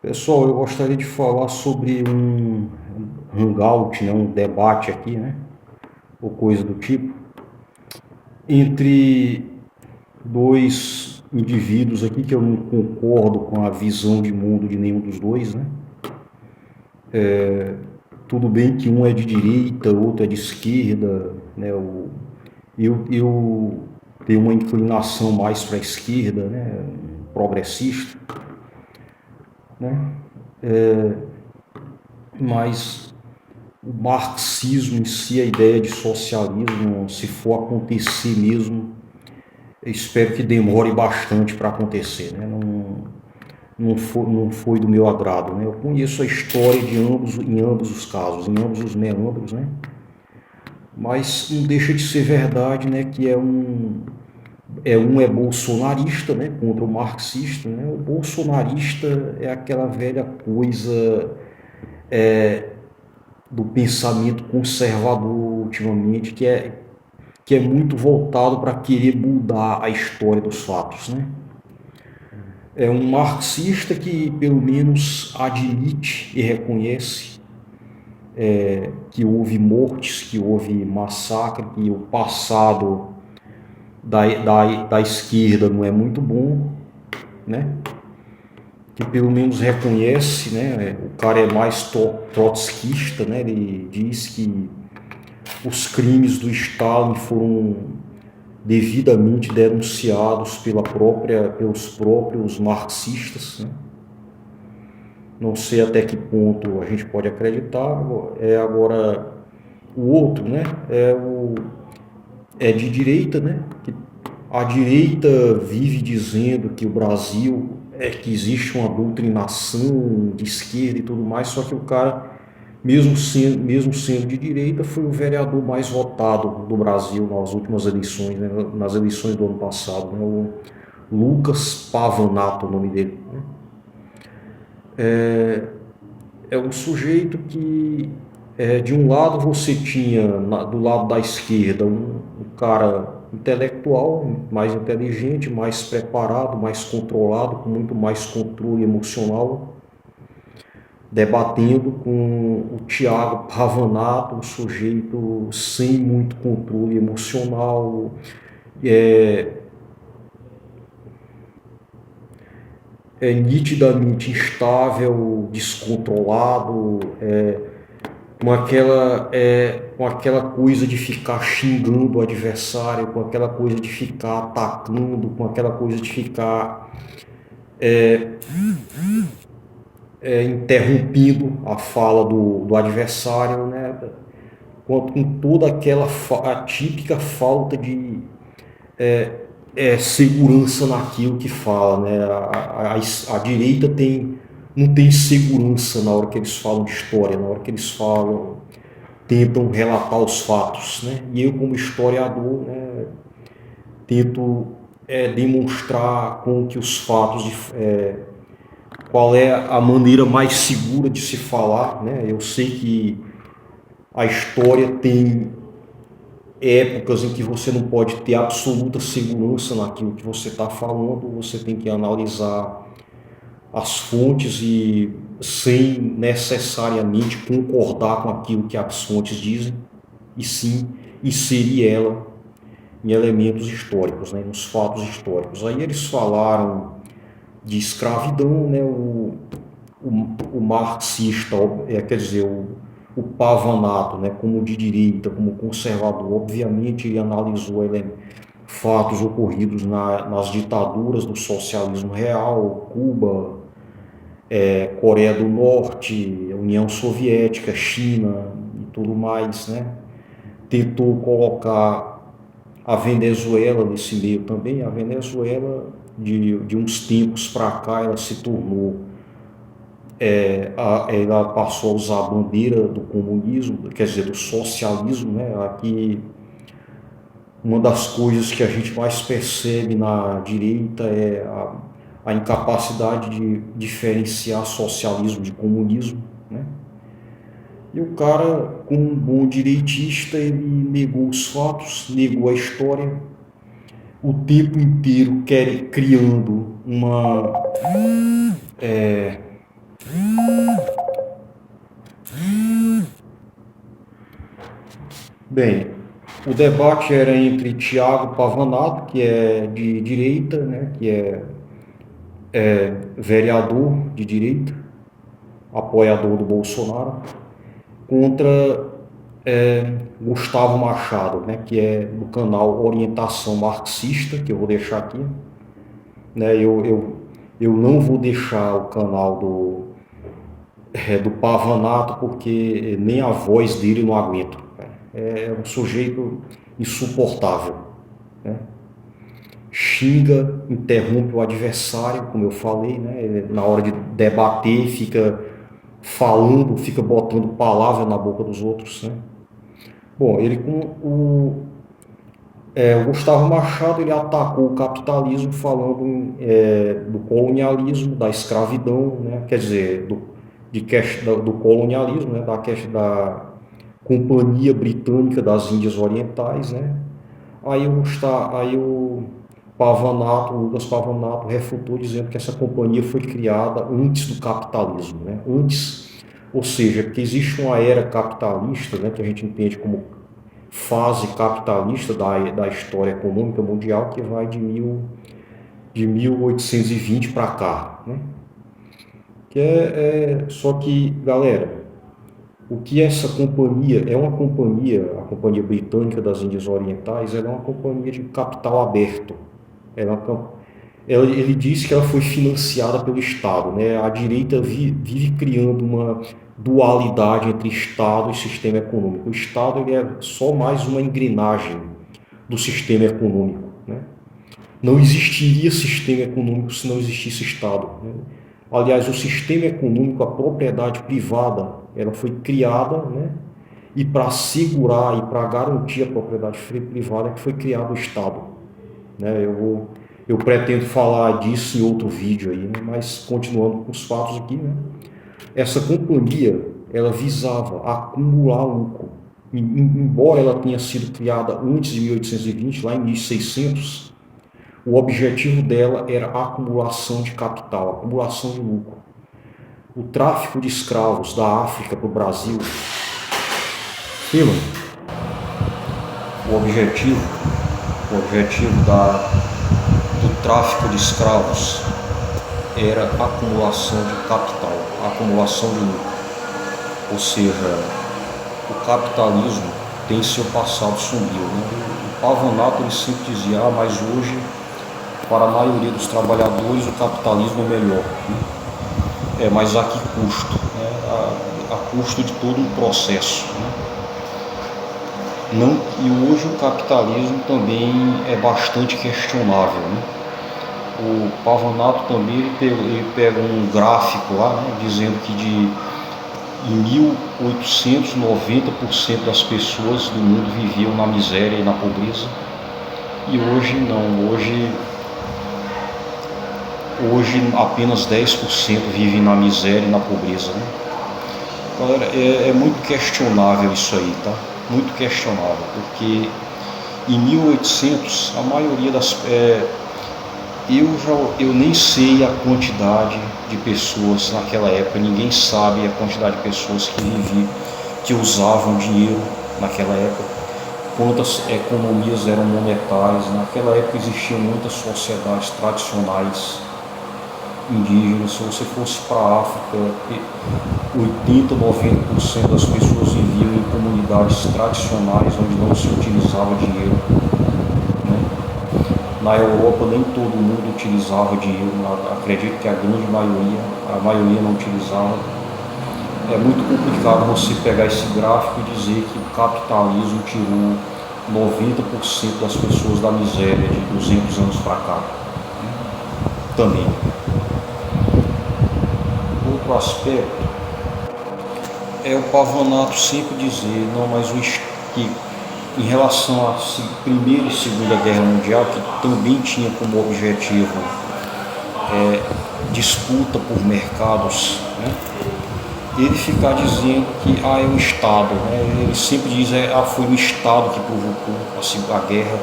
Pessoal, eu gostaria de falar sobre um hangout, né, um debate aqui, né, ou coisa do tipo, entre dois indivíduos aqui que eu não concordo com a visão de mundo de nenhum dos dois, né? Tudo bem que um é de direita, outro é de esquerda, né? Eu tenho uma inclinação mais para a esquerda, né, progressista, né? Mas o marxismo em si, a ideia de socialismo, se for acontecer mesmo, eu espero que demore bastante para acontecer, né? Não foi do meu agrado, né? Eu conheço a história de ambos, em ambos os casos, em ambos os meandros, né? Mas não deixa de ser verdade, né? Que um é bolsonarista, né? Contra o marxista, né? O bolsonarista é aquela velha coisa do pensamento conservador ultimamente, que é muito voltado para querer mudar a história dos fatos, né? É um marxista que pelo menos admite e reconhece que houve mortes, que houve massacre, que o passado da esquerda não é muito bom, né? Que pelo menos reconhece, né? O cara é mais trotskista, né? Ele diz que os crimes do Stalin foram devidamente denunciados pelos próprios marxistas, né? Não sei até que ponto a gente pode acreditar. Agora o outro, né? É de direita, né? A direita vive dizendo que o Brasil que existe uma doutrinação de esquerda e tudo mais, só que o cara, mesmo sendo de direita, foi o vereador mais votado do Brasil nas últimas eleições, né? Nas eleições do ano passado, né? O Lucas Pavanato, o nome dele, né? É um sujeito que, de um lado você tinha, do lado da esquerda, um cara intelectual, mais inteligente, mais preparado, mais controlado, com muito mais controle emocional, debatendo com o Tiago Pavanato, um sujeito sem muito controle emocional, é, nitidamente instável, descontrolado, com aquela coisa de ficar xingando o adversário, com aquela coisa de ficar atacando, com aquela coisa de ficar interrompendo a fala do adversário, né? Com toda aquela típica falta de segurança naquilo que fala, né? A direita não tem segurança na hora que eles falam de história, na hora que eles tentam relatar os fatos, né? E eu, como historiador, né, tento demonstrar com que os fatos, qual é a maneira mais segura de se falar, né? Eu sei que a história tem épocas em que você não pode ter absoluta segurança naquilo que você está falando, você tem que analisar as fontes e sem necessariamente concordar com aquilo que as fontes dizem, e sim inserir ela em elementos históricos, né, nos fatos históricos. Aí eles falaram de escravidão, né, o marxista, quer dizer, o Pavanato, né, como de direita, como conservador, obviamente ele analisou fatos ocorridos nas ditaduras do socialismo real, Cuba, Coreia do Norte, União Soviética, China e tudo mais, né? Tentou colocar a Venezuela nesse meio também. A Venezuela, de uns tempos para cá, ela se tornou, ela passou a usar a bandeira do comunismo, quer dizer, do socialismo, né? Aqui, uma das coisas que a gente mais percebe na direita é a incapacidade de diferenciar socialismo de comunismo, né? E o cara, como um bom direitista, ele negou os fatos, negou a história, o tempo inteiro criando Bem, o debate era entre Tiago Pavanato, que é de direita, né, que é vereador de direita, apoiador do Bolsonaro, contra Gustavo Machado, né, que é do canal Orientação Marxista, que eu vou deixar aqui. Né, eu não vou deixar o canal do Pavanato, porque nem a voz dele eu não aguento. É um sujeito insuportável, né? Xinga, interrompe o adversário, como eu falei, né? Na hora de debater, fica falando, fica botando palavra na boca dos outros, né? Bom, ele com o Gustavo Machado, ele atacou o capitalismo falando do colonialismo, da escravidão, né? Quer dizer, do colonialismo, né? Da Companhia Britânica das Índias Orientais, né? Aí o Pavanato, o Lucas Pavanato refutou dizendo que essa companhia foi criada antes do capitalismo, né? Antes, ou seja, que existe uma era capitalista, né? Que a gente entende como fase capitalista da história econômica mundial, que vai de 1820 para cá, né? Só que, galera, o que essa companhia é uma companhia, a Companhia Britânica das Índias Orientais, ela é uma companhia de capital aberto. Ele disse que ela foi financiada pelo Estado, né? A direita vive criando uma dualidade entre Estado e sistema econômico. O Estado ele é só mais uma engrenagem do sistema econômico, né? Não existiria sistema econômico se não existisse Estado, né? Aliás, o sistema econômico, a propriedade privada, ela foi criada, né? E para segurar e para garantir a propriedade privada é que foi criado o Estado, né? Eu pretendo falar disso em outro vídeo aí, né? Mas continuando com os fatos aqui, né? Essa companhia, ela visava acumular lucro. Embora ela tenha sido criada antes de 1820, lá em 1600, o objetivo dela era a acumulação de capital, acumulação de lucro. O tráfico de escravos da África para o Brasil, filho, o objetivo do tráfico de escravos era a acumulação de capital, a acumulação de lucro. Ou seja, o capitalismo tem seu passado sombrio, né? O Pavanato ele sempre dizia, mas hoje, para a maioria dos trabalhadores, o capitalismo é melhor, né? Mas a que custo? Né? A custo de todo um processo, né? Não, e hoje o capitalismo também é bastante questionável, né? O Pavanato também ele pega um gráfico lá, né, dizendo que em 1800, 90% das pessoas do mundo viviam na miséria e na pobreza. E hoje não, hoje apenas 10% vivem na miséria e na pobreza, né? Galera, é muito questionável isso aí, tá? Muito questionável, porque em 1800 a maioria eu nem sei a quantidade de pessoas naquela época, ninguém sabe a quantidade de pessoas que usavam dinheiro naquela época, quantas economias eram monetárias. Naquela época existiam muitas sociedades tradicionais indígenas. Se você fosse para a África, 80, 90% das pessoas viviam em comunidades tradicionais onde não se utilizava dinheiro, né? Na Europa nem todo mundo utilizava dinheiro, acredito que a maioria não utilizava. É muito complicado você pegar esse gráfico e dizer que o capitalismo tirou 90% das pessoas da miséria de 200 anos para cá, né? Também. Outro aspecto é o Pavanato sempre dizer, não, mas que em relação à Primeira e Segunda Guerra Mundial, que também tinha como objetivo disputa por mercados, né? Ele ficar dizendo que é o Estado, né? Ele sempre diz foi o Estado que provocou a guerra,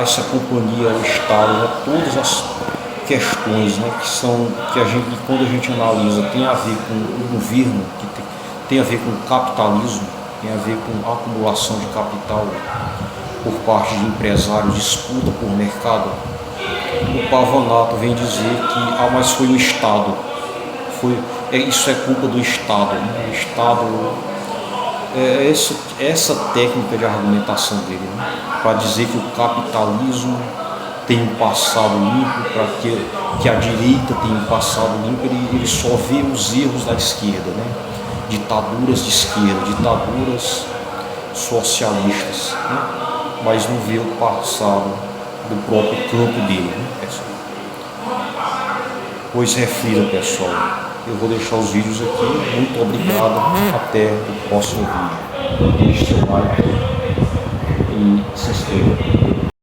essa companhia é o Estado, né? Todas as questões, né, que quando a gente analisa tem a ver com o governo, tem a ver com o capitalismo, tem a ver com acumulação de capital por parte de empresários, disputa por mercado. O Pavanato vem dizer que mas foi o Estado, isso é culpa do Estado, né? O Estado, essa técnica de argumentação dele, né? Para dizer que o capitalismo tem um passado limpo, para que a direita tem um passado limpo, ele só vê os erros da esquerda, né? Ditaduras de esquerda, ditaduras socialistas, né? Mas não vê o passado do próprio campo dele, né, pessoal? Pois reflita, pessoal. Eu vou deixar os vídeos aqui. Muito obrigado. Até o próximo vídeo. Deixe seu like e se inscreva.